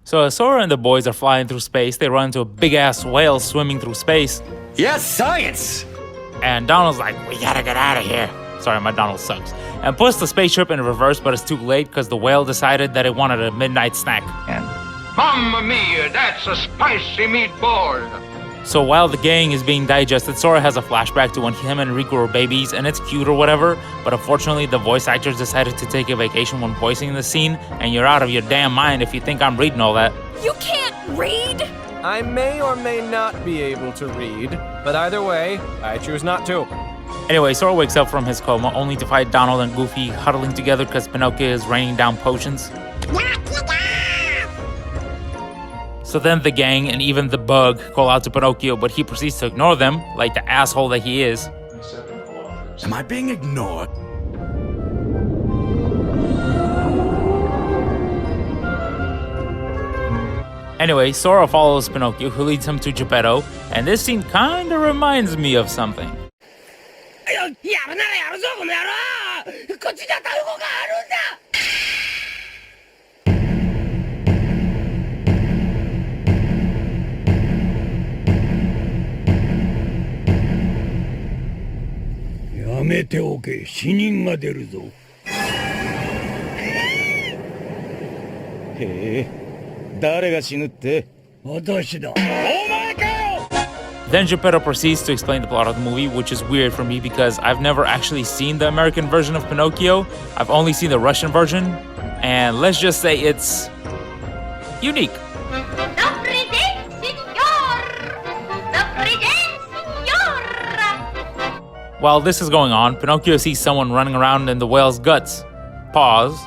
So as Sora and the boys are flying through space, they run into a big-ass whale swimming through space. Yes, science! And Donald's like, we gotta get out of here. Sorry, my Donald sucks. And puts the spaceship in reverse, but it's too late because the whale decided that it wanted a midnight snack. Mamma mia, that's a spicy meatball! So while the gang is being digested, Sora has a flashback to when him and Riku were babies, and it's cute or whatever, but unfortunately the voice actors decided to take a vacation when voicing the scene, and you're out of your damn mind if you think I'm reading all that. You can't read? I may or may not be able to read, but either way, I choose not to. Anyway, Sora wakes up from his coma only to find Donald and Goofy huddling together because Pinocchio is raining down potions. So then the gang and even the bug call out to Pinocchio, but he proceeds to ignore them like the asshole that he is. Am I being ignored? Anyway, Sora follows Pinocchio, who leads him to Geppetto, and this scene kinda reminds me of something. Then Geppetto proceeds to explain the plot of the movie, which is weird for me because I've never actually seen the American version of Pinocchio. I've only seen the Russian version, and let's just say it's unique. While this is going on, Pinocchio sees someone running around in the whale's guts. Pause.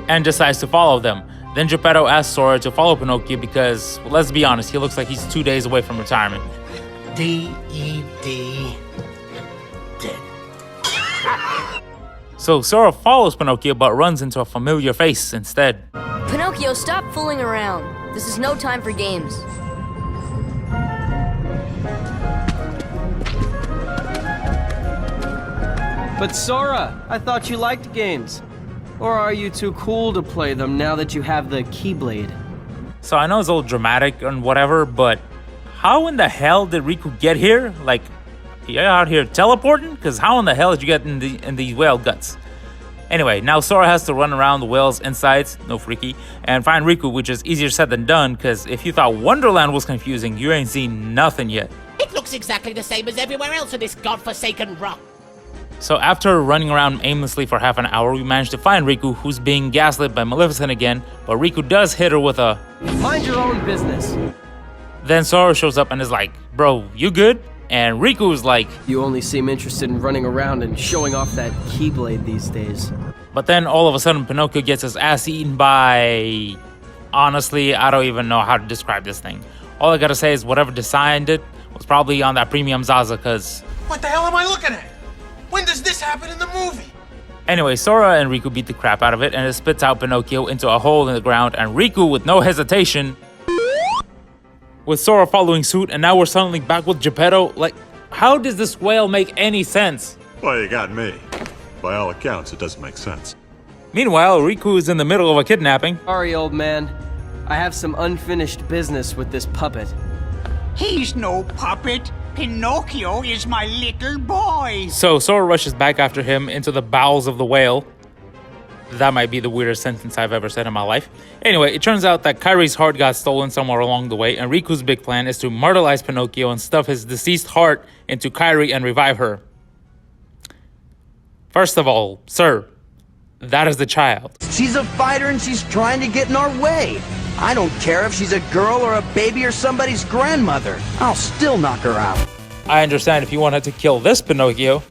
And decides to follow them. Then Geppetto asks Sora to follow Pinocchio because, well, let's be honest, he looks like he's 2 days away from retirement. D-E-D. Dead. So Sora follows Pinocchio but runs into a familiar face instead. Pinocchio, stop fooling around. This is no time for games. But Sora, I thought you liked games. Or are you too cool to play them now that you have the Keyblade? So I know it's all dramatic and whatever, but how in the hell did Riku get here? Like, he out here teleporting? Because how in the hell did you get in the whale guts? Anyway, now Sora has to run around the whale's insides, no freaky, and find Riku, which is easier said than done, because if you thought Wonderland was confusing, you ain't seen nothing yet. It looks exactly the same as everywhere else on this godforsaken rock. So after running around aimlessly for half an hour, we managed to find Riku, who's being gaslit by Maleficent again, but Riku does hit her with a mind your own business. Then Sora shows up and is like, bro, you good? And Riku's like, you only seem interested in running around and showing off that Keyblade these days. But then all of a sudden Pinocchio gets his ass eaten by... Honestly, I don't even know how to describe this thing. All I gotta say is whatever designed it was probably on that premium Zaza, cause... What the hell am I looking at? When does this happen in the movie? Anyway, Sora and Riku beat the crap out of it, and it spits out Pinocchio into a hole in the ground, and Riku, with no hesitation, with Sora following suit, and now we're suddenly back with Geppetto. Like, how does this whale make any sense? Well, you got me. By all accounts, it doesn't make sense. Meanwhile, Riku is in the middle of a kidnapping. Sorry, old man. I have some unfinished business with this puppet. He's no puppet. Pinocchio is my little boy. So Sora rushes back after him into the bowels of the whale. That might be the weirdest sentence I've ever said in my life. Anyway, it turns out that Kairi's heart got stolen somewhere along the way, and Riku's big plan is to myrtleize Pinocchio and stuff his deceased heart into Kairi and revive her. First of all, sir, that is the child. She's a fighter and she's trying to get in our way. I don't care if she's a girl or a baby or somebody's grandmother. I'll still knock her out. I understand if you wanted to kill this Pinocchio.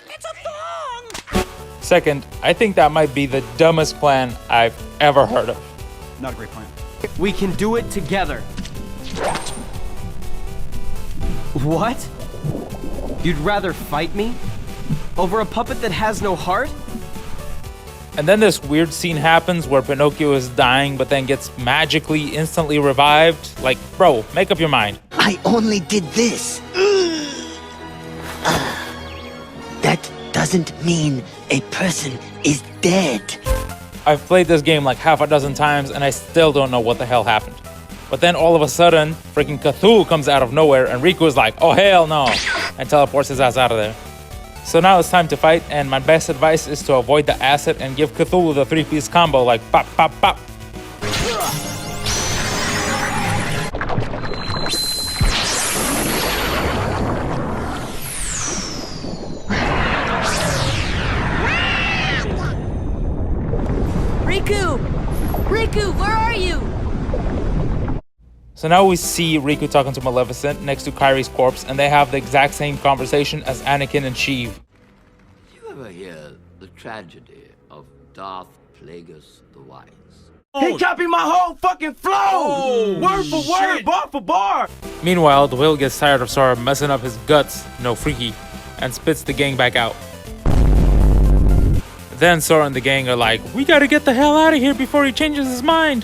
It's a thong! Second, I think that might be the dumbest plan I've ever heard of. Not a great plan. We can do it together. What? You'd rather fight me? Over a puppet that has no heart? And then this weird scene happens where Pinocchio is dying but then gets magically instantly revived. Like, bro, make up your mind. I only did this. That doesn't mean a person is dead. I've played this game like half a dozen times and I still don't know what the hell happened. But then all of a sudden, freaking Cthulhu comes out of nowhere and Riku is like, oh hell no, and teleports his ass out of there. So now it's time to fight, and my best advice is to avoid the acid and give Cthulhu the 3-piece combo like pop, pop, pop. Riku! Riku, where are you? So now we see Riku talking to Maleficent next to Kyrie's corpse, and they have the exact same conversation as Anakin and Sheev. Did you ever hear the tragedy of Darth Plagueis the Wise? He copied my whole fucking flow! Word for word, bar for bar! Meanwhile, the whale gets tired of Sora messing up his guts, no freaky, and spits the gang back out. Then Sora and the gang are like, we gotta get the hell out of here before he changes his mind.